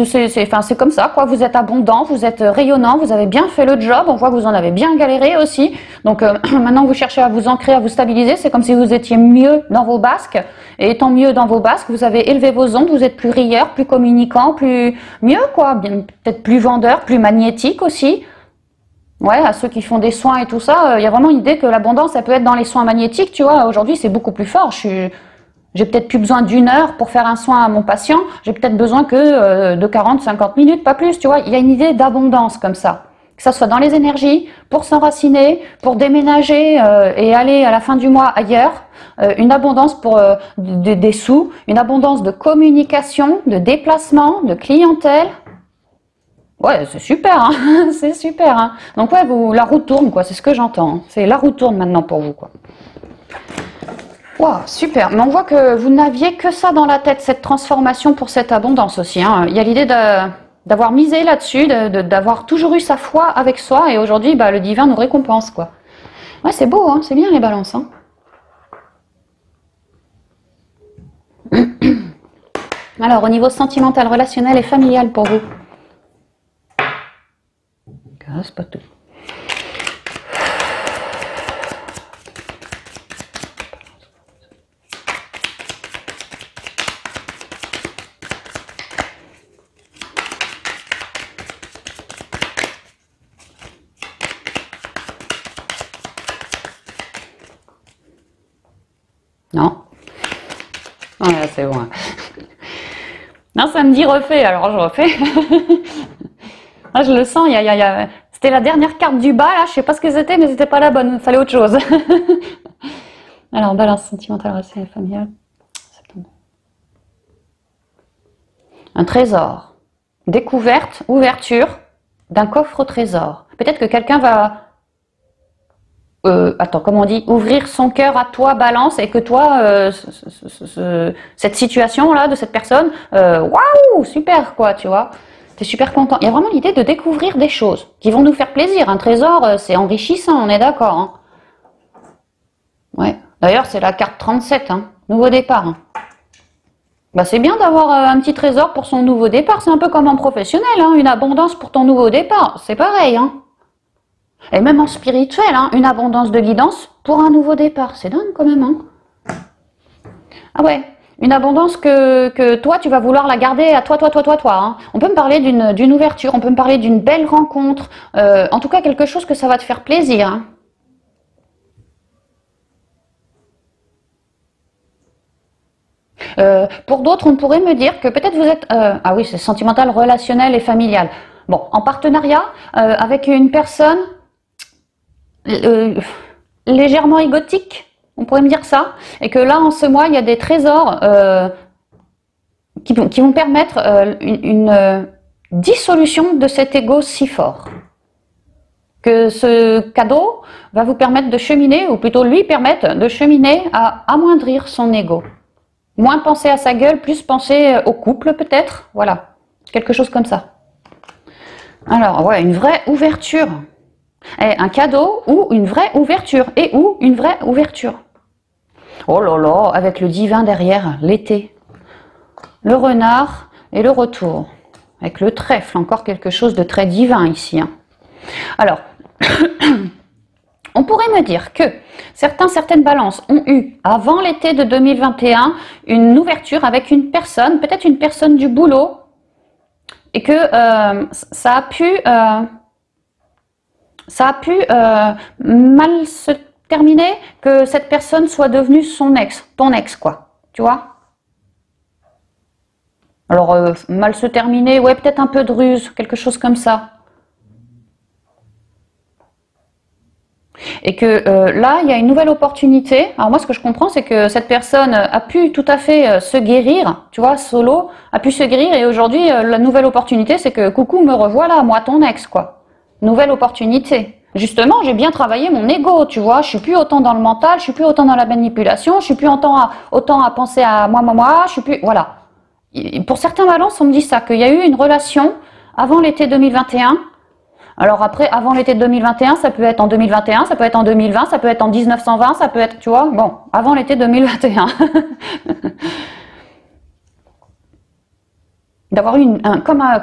c'est comme ça, quoi. Vous êtes abondant, vous êtes rayonnant, vous avez bien fait le job. On voit que vous en avez bien galéré aussi. Donc maintenant, vous cherchez à vous ancrer, à vous stabiliser. C'est comme si vous étiez mieux dans vos basques. Et étant mieux dans vos basques, vous avez élevé vos ondes. Vous êtes plus rieur, plus communicant, mieux, quoi. Peut-être plus vendeur, plus magnétique aussi. Ouais, à ceux qui font des soins et tout ça, il y a vraiment l'idée que l'abondance, ça peut être dans les soins magnétiques. Tu vois, aujourd'hui, c'est beaucoup plus fort. J'ai peut-être plus besoin d'une heure pour faire un soin à mon patient. J'ai peut-être besoin que de 40, 50 minutes, pas plus. Tu vois, il y a une idée d'abondance comme ça. Que ça soit dans les énergies, pour s'enraciner, pour déménager et aller à la fin du mois ailleurs. Une abondance pour des sous, une abondance de communication, de déplacement, de clientèle. Ouais, c'est super, hein. C'est super. Hein. Donc ouais, la roue tourne, quoi. C'est ce que j'entends. C'est la roue tourne maintenant pour vous, quoi. Wow, super. Mais on voit que vous n'aviez que ça dans la tête, cette transformation pour cette abondance aussi. Hein. Il y a l'idée d'avoir misé là-dessus, d'avoir toujours eu sa foi avec soi, et aujourd'hui, bah, le divin nous récompense, quoi. Ouais, c'est beau, hein. C'est bien les balances. Hein. Alors, au niveau sentimental, relationnel et familial pour vous. C'est pas tout. Non. Ouais, c'est bon. Non, ça me dit refait, alors je refais. Ah, je le sens, c'était la dernière carte du bas, là, je sais pas ce que c'était, mais c'était pas la bonne, il fallait autre chose. Alors, balance sentimentale, relationnelle, familiale. Un trésor. Découverte, ouverture d'un coffre au trésor. Peut-être que quelqu'un va... attends, comment on dit? Ouvrir son cœur à toi, balance, et que toi, cette situation-là, de cette personne, waouh, super, quoi, tu vois. T'es super content. Il y a vraiment l'idée de découvrir des choses qui vont nous faire plaisir. Un trésor, c'est enrichissant, on est d'accord. Hein. Ouais. D'ailleurs, c'est la carte 37, hein. Nouveau départ. Hein. Bah, c'est bien d'avoir un petit trésor pour son nouveau départ. C'est un peu comme en professionnel, hein. Une abondance pour ton nouveau départ. C'est pareil, hein. Et même en spirituel, hein, une abondance de guidance pour un nouveau départ. C'est dingue quand même. Hein. Ah ouais, une abondance que toi, tu vas vouloir la garder à toi. Hein. On peut me parler d'une ouverture, on peut me parler d'une belle rencontre. En tout cas, quelque chose que ça va te faire plaisir. Hein. Pour d'autres, on pourrait me dire que peut-être vous êtes... ah oui, c'est sentimental, relationnel et familial. Bon, en partenariat avec une personne légèrement égotique, on pourrait me dire ça. Et que là, en ce mois, il y a des trésors qui vont permettre une dissolution de cet ego si fort. Que ce cadeau va vous permettre de cheminer, ou plutôt lui permettre de cheminer à amoindrir son ego. Moins penser à sa gueule, plus penser au couple peut-être. Voilà, quelque chose comme ça. Alors, ouais, une vraie ouverture. Et un cadeau ou une vraie ouverture. Et ou une vraie ouverture. Oh là là, avec le divin derrière, l'été. Le renard et le retour. Avec le trèfle, encore quelque chose de très divin ici. Hein. Alors, on pourrait me dire que certaines balances ont eu, avant l'été de 2021, une ouverture avec une personne, peut-être une personne du boulot, et que ça a pu mal se terminer, que cette personne soit devenue ton ex, quoi, tu vois. Alors, mal se terminer, ouais, peut-être un peu de ruse, quelque chose comme ça. Et que là, il y a une nouvelle opportunité. Alors moi, ce que je comprends, c'est que cette personne a pu tout à fait se guérir, tu vois, solo, a pu se guérir. Et aujourd'hui, la nouvelle opportunité, c'est que coucou, me revoilà, moi, ton ex, quoi. Nouvelle opportunité. Justement, j'ai bien travaillé mon ego, tu vois. Je suis plus autant dans le mental, je suis plus autant dans la manipulation, je suis plus autant à penser à moi, je suis plus... Voilà. Et pour certains balances, on me dit ça, qu'il y a eu une relation avant l'été 2021. Alors après, avant l'été 2021, ça peut être en 2021, ça peut être en 2020, ça peut être en 1920, ça peut être, tu vois, bon, avant l'été 2021. D'avoir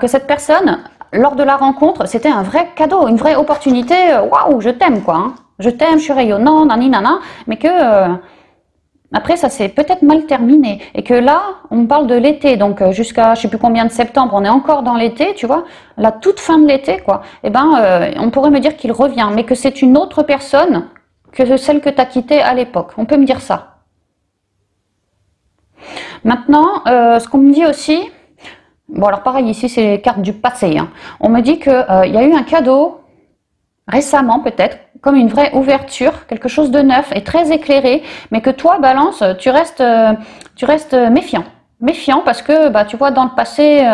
que cette personne, lors de la rencontre, c'était un vrai cadeau, une vraie opportunité, waouh, je t'aime, quoi. Hein. Je t'aime, je suis rayonnant, nani, nana, mais que... après, ça s'est peut-être mal terminé. Et que là, on parle de l'été, donc jusqu'à je sais plus combien de septembre, on est encore dans l'été, tu vois, la toute fin de l'été, quoi. Eh ben, on pourrait me dire qu'il revient, mais que c'est une autre personne que celle que tu as quittée à l'époque. On peut me dire ça. Maintenant, ce qu'on me dit aussi, bon alors pareil, ici c'est les cartes du passé. Hein. On me dit qu'il y a eu un cadeau, récemment peut-être, comme une vraie ouverture, quelque chose de neuf et très éclairé, mais que toi, Balance, tu restes méfiant. Méfiant parce que, bah, tu vois, dans le passé,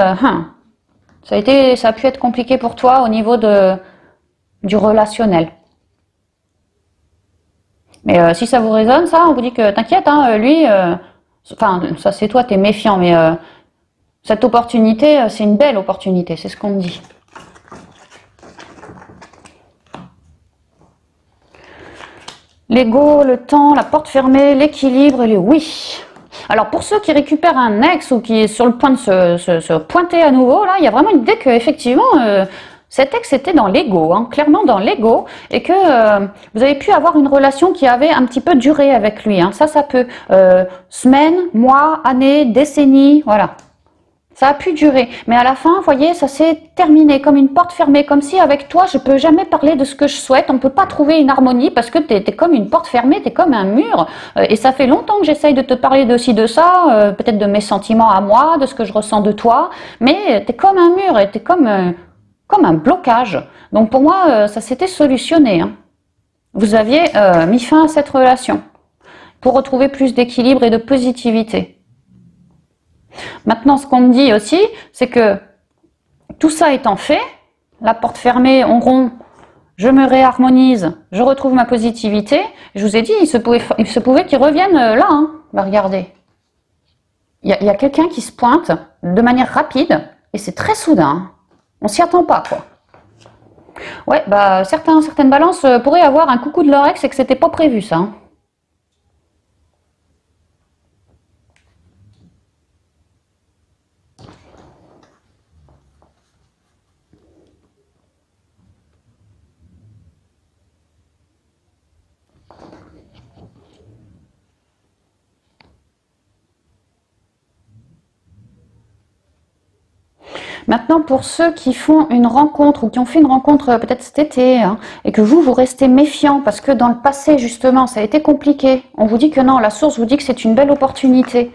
ça a pu être compliqué pour toi au niveau du relationnel. Mais si ça vous résonne, ça, on vous dit que t'inquiète, hein, lui, enfin, ça c'est toi, t'es méfiant, mais cette opportunité, c'est une belle opportunité, c'est ce qu'on me dit. L'ego, le temps, la porte fermée, l'équilibre et les oui. Alors pour ceux qui récupèrent un ex ou qui est sur le point de se pointer à nouveau, là, il y a vraiment une idée qu'effectivement, cet ex était dans l'ego, hein, clairement dans l'ego, et que vous avez pu avoir une relation qui avait un petit peu duré avec lui. Hein. Ça peut semaines, mois, années, décennies, voilà. Ça a pu durer, mais à la fin, vous voyez, ça s'est terminé comme une porte fermée, comme si avec toi, je peux jamais parler de ce que je souhaite, on peut pas trouver une harmonie parce que t'es comme une porte fermée, t'es comme un mur, et ça fait longtemps que j'essaye de te parler de ci, de ça, peut-être de mes sentiments à moi, de ce que je ressens de toi, mais t'es comme un mur, et t'es comme comme un blocage. Donc pour moi, ça s'était solutionné, hein. Vous aviez mis fin à cette relation pour retrouver plus d'équilibre et de positivité. Maintenant, ce qu'on me dit aussi, c'est que tout ça étant fait, la porte fermée, on rompt, je me réharmonise, je retrouve ma positivité. Je vous ai dit, il se pouvait qu'ils reviennent là, hein. Bah, regardez. Il y a quelqu'un qui se pointe de manière rapide et c'est très soudain. On s'y attend pas, quoi. Ouais, bah certaines balances pourraient avoir un coucou de leur ex et que c'était pas prévu, ça, hein. Maintenant, pour ceux qui font une rencontre ou qui ont fait une rencontre peut-être cet été, hein, et que vous restez méfiant parce que dans le passé, justement, ça a été compliqué. On vous dit que non, la source vous dit que c'est une belle opportunité.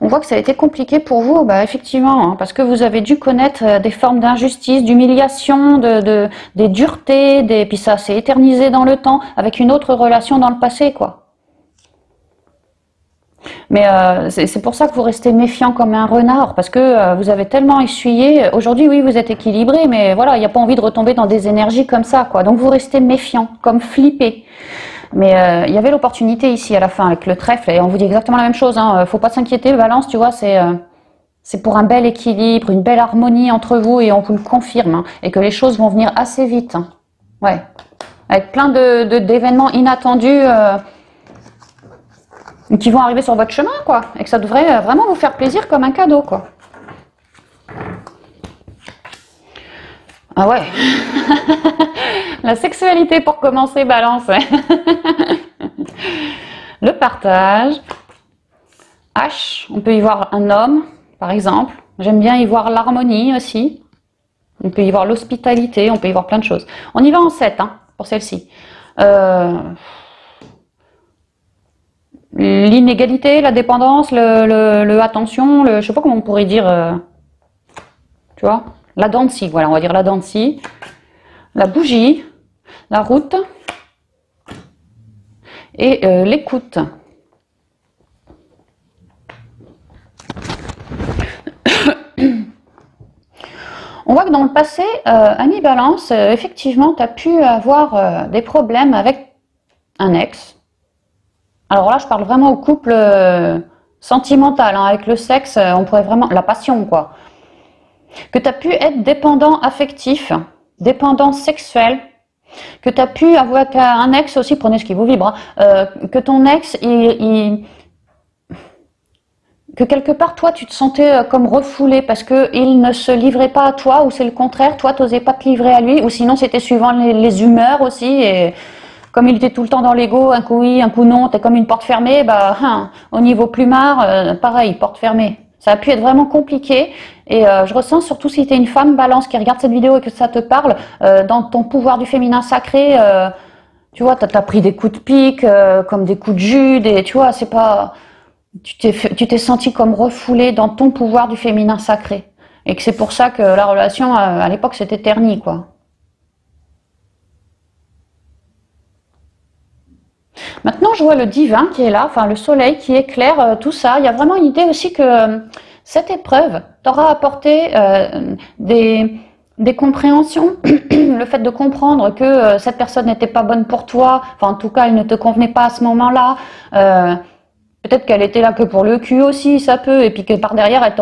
On voit que ça a été compliqué pour vous, bah, effectivement, hein, parce que vous avez dû connaître des formes d'injustice, d'humiliation, des duretés, puis ça s'est éternisé dans le temps avec une autre relation dans le passé, quoi. Mais c'est pour ça que vous restez méfiant comme un renard, parce que vous avez tellement essuyé. Aujourd'hui, oui, vous êtes équilibré, mais voilà, il n'y a pas envie de retomber dans des énergies comme ça, quoi. Donc vous restez méfiant, comme flippé. Mais il y avait l'opportunité ici à la fin avec le trèfle, et on vous dit exactement la même chose, hein. Faut pas s'inquiéter, Balance, tu vois, c'est pour un bel équilibre, une belle harmonie entre vous, et on vous le confirme, hein, et que les choses vont venir assez vite, hein. Ouais, avec plein d'événements inattendus. Qui vont arriver sur votre chemin, quoi, et que ça devrait vraiment vous faire plaisir comme un cadeau, quoi. Ah ouais. La sexualité pour commencer, Balance. Ouais. Le partage. H, on peut y voir un homme, par exemple. J'aime bien y voir l'harmonie aussi. On peut y voir l'hospitalité, on peut y voir plein de choses. On y va en 7, hein, pour celle-ci. L'inégalité, la dépendance, le attention, je sais pas comment on pourrait dire, tu vois, la dent de scie, voilà, on va dire la dent de scie, la bougie, la route et l'écoute. On voit que dans le passé, Annie Balance, effectivement, tu as pu avoir des problèmes avec un ex. Alors là, je parle vraiment au couple sentimental, hein. Avec le sexe, on pourrait vraiment... La passion, quoi. Que tu as pu être dépendant affectif, dépendant sexuel, que tu as pu avoir avec un ex aussi, prenez ce qui vous vibre, hein, que ton ex, que quelque part, toi, tu te sentais comme refoulé parce qu'il ne se livrait pas à toi, ou c'est le contraire, toi, tu n'osais pas te livrer à lui, ou sinon, c'était suivant les humeurs aussi, et... Comme il était tout le temps dans l'ego, un coup oui, un coup non, t'es comme une porte fermée, bah, au niveau plumard, pareil, porte fermée. Ça a pu être vraiment compliqué, et je ressens surtout si t'es une femme Balance qui regarde cette vidéo et que ça te parle, dans ton pouvoir du féminin sacré, tu vois, t'as pris des coups de pique, comme des coups de jus, tu vois, c'est pas... Tu t'es senti comme refoulé dans ton pouvoir du féminin sacré. Et que c'est pour ça que la relation, à l'époque, s'était ternie, quoi. Maintenant, je vois le divin qui est là, enfin le soleil qui éclaire tout ça. Il y a vraiment une idée aussi que cette épreuve t'aura apporté des compréhensions. Le fait de comprendre que cette personne n'était pas bonne pour toi, enfin en tout cas, elle ne te convenait pas à ce moment-là. Peut-être qu'elle était là que pour le cul aussi, ça peut. Et puis que par derrière, elle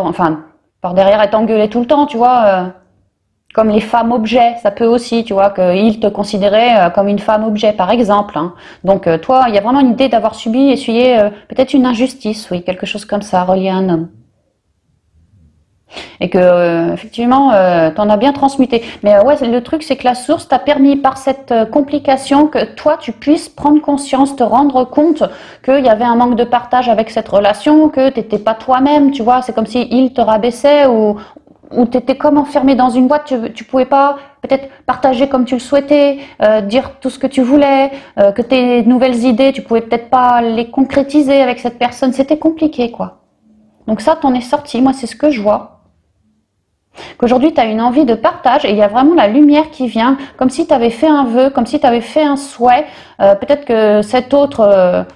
t'engueulait tout le temps, tu vois. Comme les femmes objets, ça peut aussi, tu vois, qu'il te considérait comme une femme objet, par exemple, hein. Donc, toi, il y a vraiment une idée d'avoir subi, essuyé peut-être une injustice, oui, quelque chose comme ça, relié à un homme. Et que, effectivement, t'en as bien transmuté. Mais ouais, le truc, c'est que la source t'a permis, par cette complication, que toi, tu puisses prendre conscience, te rendre compte qu'il y avait un manque de partage avec cette relation, que t'étais pas toi-même, tu vois. C'est comme si il te rabaissait ou tu étais comme enfermé dans une boîte, tu pouvais pas peut-être partager comme tu le souhaitais, dire tout ce que tu voulais, que tes nouvelles idées, tu pouvais peut-être pas les concrétiser avec cette personne, c'était compliqué, quoi. Donc ça, t'en es sorti, moi c'est ce que je vois. Qu'aujourd'hui, tu as une envie de partage et il y a vraiment la lumière qui vient, comme si tu avais fait un vœu, comme si tu avais fait un souhait. Peut-être que cet autre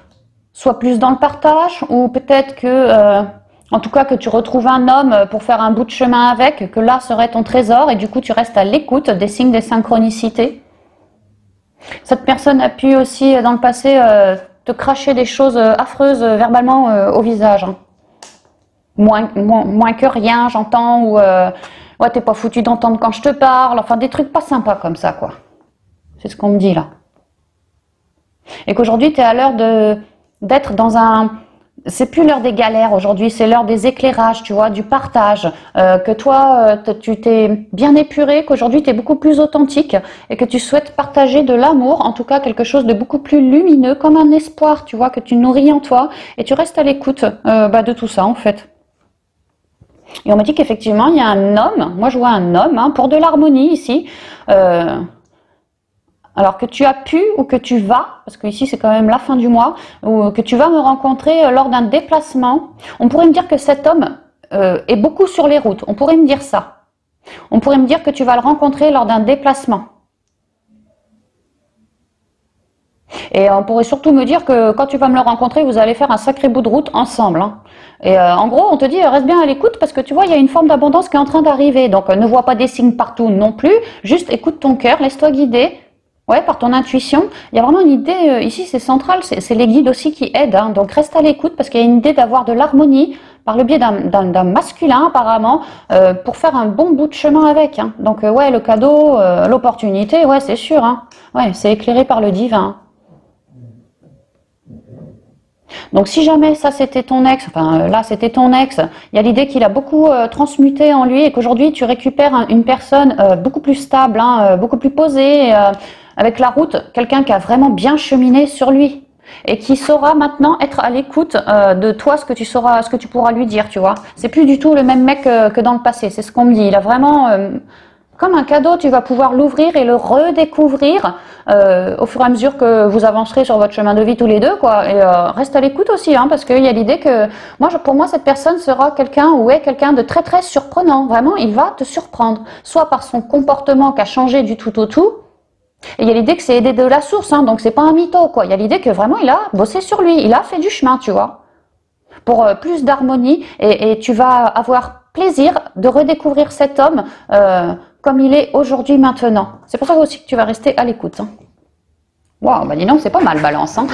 soit plus dans le partage ou peut-être que, en tout cas, que tu retrouves un homme pour faire un bout de chemin avec, que là serait ton trésor et du coup, tu restes à l'écoute des signes des synchronicités. Cette personne a pu aussi, dans le passé, te cracher des choses affreuses verbalement au visage. Hein. Moins que rien, j'entends, ou ouais, t'es pas foutu d'entendre quand je te parle, enfin des trucs pas sympas comme ça, quoi. C'est ce qu'on me dit là. Et qu'aujourd'hui, tu es à l'heure d'être dans un... C'est plus l'heure des galères aujourd'hui, c'est l'heure des éclairages, tu vois, du partage. Que toi, tu t'es bien épuré, qu'aujourd'hui tu es beaucoup plus authentique et que tu souhaites partager de l'amour, en tout cas quelque chose de beaucoup plus lumineux, comme un espoir, tu vois, que tu nourris en toi et tu restes à l'écoute de tout ça en fait. Et on m'a dit qu'effectivement, il y a un homme, moi je vois un homme, hein, pour de l'harmonie ici, alors que tu as pu ou que tu vas, parce que ici c'est quand même la fin du mois, ou que tu vas me rencontrer lors d'un déplacement. On pourrait me dire que cet homme est beaucoup sur les routes, on pourrait me dire ça. On pourrait me dire que tu vas le rencontrer lors d'un déplacement. Et on pourrait surtout me dire que quand tu vas me le rencontrer, vous allez faire un sacré bout de route ensemble. Hein. Et en gros, on te dit, reste bien à l'écoute parce que tu vois, il y a une forme d'abondance qui est en train d'arriver. Donc ne vois pas des signes partout non plus, juste écoute ton cœur, laisse-toi guider. Ouais, par ton intuition. Il y a vraiment une idée, ici c'est central, c'est les guides aussi qui aident. Hein. Donc reste à l'écoute parce qu'il y a une idée d'avoir de l'harmonie par le biais d'un masculin apparemment pour faire un bon bout de chemin avec. Hein. Donc ouais, le cadeau, l'opportunité, ouais c'est sûr. Hein. Ouais, c'est éclairé par le divin. Donc si jamais ça c'était ton ex, enfin là c'était ton ex, il y a l'idée qu'il a beaucoup transmuté en lui et qu'aujourd'hui tu récupères une personne beaucoup plus stable, hein, beaucoup plus posée, avec la route, quelqu'un qui a vraiment bien cheminé sur lui et qui saura maintenant être à l'écoute de toi, ce que tu pourras lui dire, tu vois. C'est plus du tout le même mec que dans le passé, c'est ce qu'on me dit. Il a vraiment... comme un cadeau, tu vas pouvoir l'ouvrir et le redécouvrir au fur et à mesure que vous avancerez sur votre chemin de vie tous les deux, quoi. Et reste à l'écoute aussi, hein, parce qu'il y a l'idée que pour moi, cette personne sera quelqu'un ou est quelqu'un de très très surprenant. Vraiment, il va te surprendre, soit par son comportement qui a changé du tout au tout. Et il y a l'idée que c'est aidé de la source, hein, donc c'est pas un mytho, quoi. Il y a l'idée que vraiment il a bossé sur lui, il a fait du chemin, tu vois, pour plus d'harmonie et tu vas avoir plaisir de redécouvrir cet homme comme il est aujourd'hui, maintenant. C'est pour ça aussi que tu vas rester à l'écoute. Hein. Waouh, bah dis donc, c'est pas mal, Balance. Hein.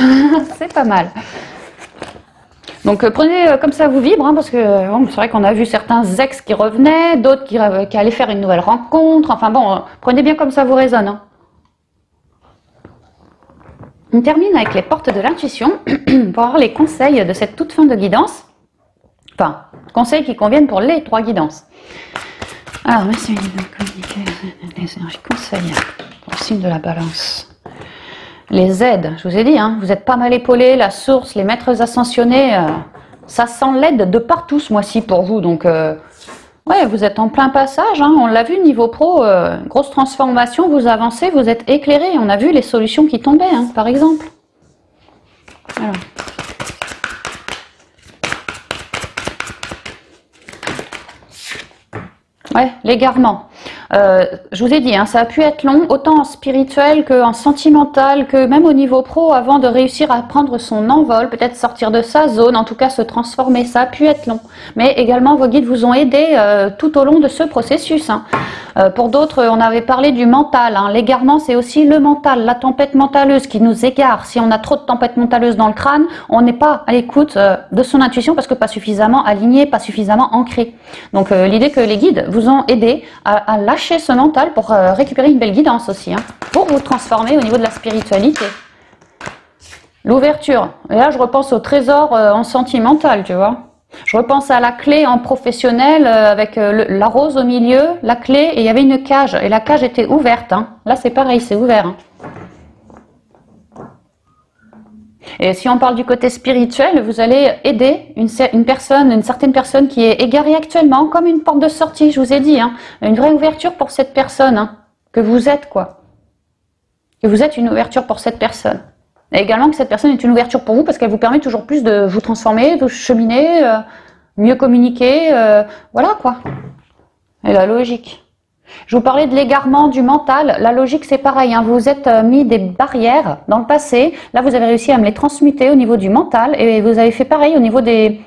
C'est pas mal. Donc prenez comme ça vous vibre, hein, parce que bon, c'est vrai qu'on a vu certains ex qui revenaient, d'autres qui allaient faire une nouvelle rencontre. Enfin bon, prenez bien comme ça vous résonne. Hein. On termine avec les portes de l'intuition pour avoir les conseils de cette toute fin de guidance. Enfin, conseils qui conviennent pour les 3 guidances. Alors, merci de communiquer les énergies conseils pour le signe de la Balance. Les aides, je vous ai dit, hein, vous êtes pas mal épaulés, la source, les maîtres ascensionnés, ça sent l'aide de partout ce mois-ci pour vous. Donc, ouais, vous êtes en plein passage, hein, on l'a vu niveau pro, grosse transformation, vous avancez, vous êtes éclairés. On a vu les solutions qui tombaient, hein, par exemple. Alors. Ouais, l'égarement. Je vous ai dit, hein, ça a pu être long, autant en spirituel qu'en sentimental, que même au niveau pro, avant de réussir à prendre son envol, peut-être sortir de sa zone, en tout cas se transformer, ça a pu être long. Mais également, vos guides vous ont aidé tout au long de ce processus. Hein. Pour d'autres, on avait parlé du mental. Hein. L'égarement, c'est aussi le mental, la tempête mentaleuse qui nous égare. Si on a trop de tempête mentaleuse dans le crâne, on n'est pas à l'écoute de son intuition parce que pas suffisamment aligné, pas suffisamment ancré. Donc l'idée que les guides vous ont aidé à lâcher ce mental pour récupérer une belle guidance aussi, hein, pour vous transformer au niveau de la spiritualité. L'ouverture. Et là, je repense au trésor en sentimental, tu vois. Je repense à la clé en professionnel avec la rose au milieu, la clé, et il y avait une cage. Et la cage était ouverte. Hein. Là, c'est pareil, c'est ouvert. Hein. Et si on parle du côté spirituel, vous allez aider une certaine personne qui est égarée actuellement, comme une porte de sortie, je vous ai dit, hein, une vraie ouverture pour cette personne, hein, que vous êtes, quoi. Que vous êtes une ouverture pour cette personne. Et également que cette personne est une ouverture pour vous parce qu'elle vous permet toujours plus de vous transformer, de cheminer, mieux communiquer, voilà, quoi. Et la logique. Je vous parlais de l'égarement du mental. La logique, c'est pareil. Hein. Vous vous êtes mis des barrières dans le passé. Là, vous avez réussi à me les transmuter au niveau du mental. Et vous avez fait pareil au niveau des...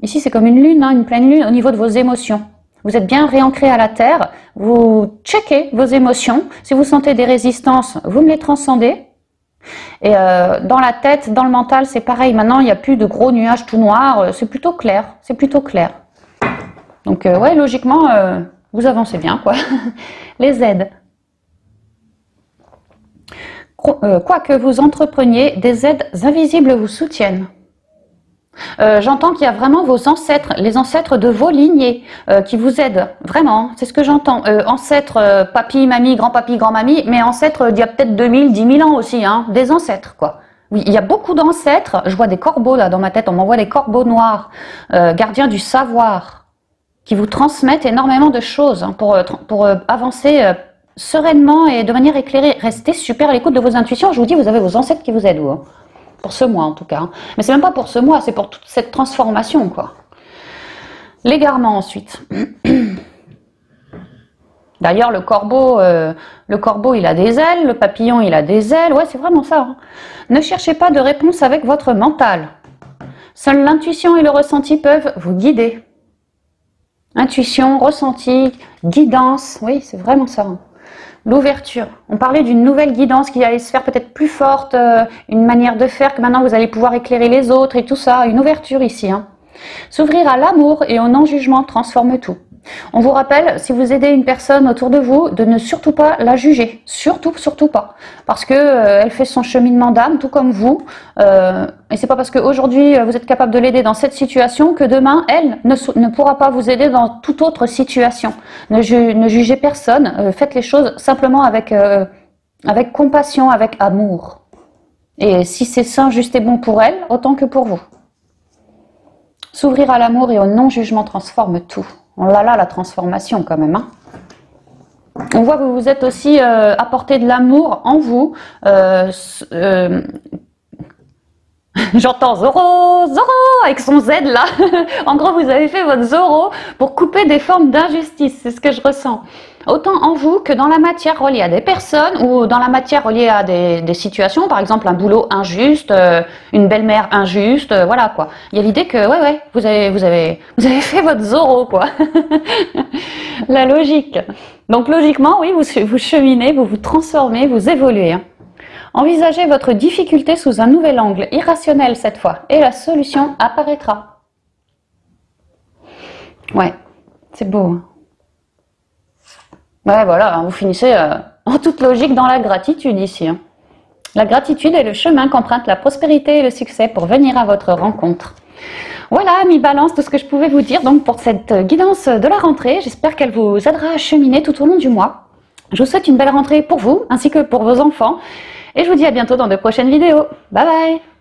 Ici, c'est comme une lune, hein, une pleine lune, au niveau de vos émotions. Vous êtes bien réancré à la terre. Vous checkez vos émotions. Si vous sentez des résistances, vous me les transcendez. Et dans la tête, dans le mental, c'est pareil. Maintenant, il n'y a plus de gros nuages tout noirs. C'est plutôt clair. C'est plutôt clair. Donc, ouais, logiquement... vous avancez bien, quoi. Les aides. Quoi que vous entrepreniez, des aides invisibles vous soutiennent. J'entends qu'il y a vraiment vos ancêtres, les ancêtres de vos lignées qui vous aident. Vraiment, c'est ce que j'entends. Ancêtres, papy, mamie, grand-papy, grand-mamie, mais ancêtres d'il y a peut-être 2000, 10 000 ans aussi, hein, des ancêtres, quoi. Oui, il y a beaucoup d'ancêtres. Je vois des corbeaux, là, dans ma tête. On m'envoie des corbeaux noirs, gardiens du savoir, qui vous transmettent énormément de choses hein, pour avancer sereinement et de manière éclairée. Restez super à l'écoute de vos intuitions. Je vous dis, vous avez vos ancêtres qui vous aident, vous, hein. Pour ce mois en tout cas. Hein. Mais c'est même pas pour ce mois, c'est pour toute cette transformation, quoi. L'égarement ensuite. D'ailleurs, le corbeau, il a des ailes, le papillon, il a des ailes. Ouais, c'est vraiment ça. Hein. Ne cherchez pas de réponse avec votre mental. Seule l'intuition et le ressenti peuvent vous guider. Intuition, ressenti, guidance, oui, c'est vraiment ça. Hein. L'ouverture. On parlait d'une nouvelle guidance qui allait se faire peut-être plus forte, une manière de faire que maintenant vous allez pouvoir éclairer les autres et tout ça. Une ouverture ici. Hein. S'ouvrir à l'amour et au non-jugement transforme tout. On vous rappelle, si vous aidez une personne autour de vous, de ne surtout pas la juger. Surtout, surtout pas. Parce que elle fait son cheminement d'âme, tout comme vous. Et c'est pas parce qu'aujourd'hui vous êtes capable de l'aider dans cette situation que demain, elle ne pourra pas vous aider dans toute autre situation. Ne jugez personne. Faites les choses simplement avec compassion, avec amour. Et si c'est sain, juste et bon pour elle, autant que pour vous. S'ouvrir à l'amour et au non-jugement transforme tout. On l'a là, la transformation quand même. Hein. On voit que vous êtes aussi apporté de l'amour en vous. J'entends Zoro, Zoro, avec son Z là. En gros, vous avez fait votre Zoro pour couper des formes d'injustice. C'est ce que je ressens. Autant en vous que dans la matière reliée à des personnes ou dans la matière reliée à des situations, par exemple un boulot injuste, une belle-mère injuste, voilà quoi. Il y a l'idée que ouais, vous avez fait votre Zoro quoi. La logique. Donc logiquement, oui, vous cheminez, vous vous transformez, vous évoluez. Hein. Envisagez votre difficulté sous un nouvel angle, irrationnel cette fois, et la solution apparaîtra. Ouais, c'est beau. Hein. Ouais, voilà, vous finissez en toute logique dans la gratitude ici. Hein. La gratitude est le chemin qu'emprunte la prospérité et le succès pour venir à votre rencontre. Voilà, mi balance, tout ce que je pouvais vous dire donc pour cette guidance de la rentrée. J'espère qu'elle vous aidera à cheminer tout au long du mois. Je vous souhaite une belle rentrée pour vous, ainsi que pour vos enfants. Et je vous dis à bientôt dans de prochaines vidéos. Bye bye!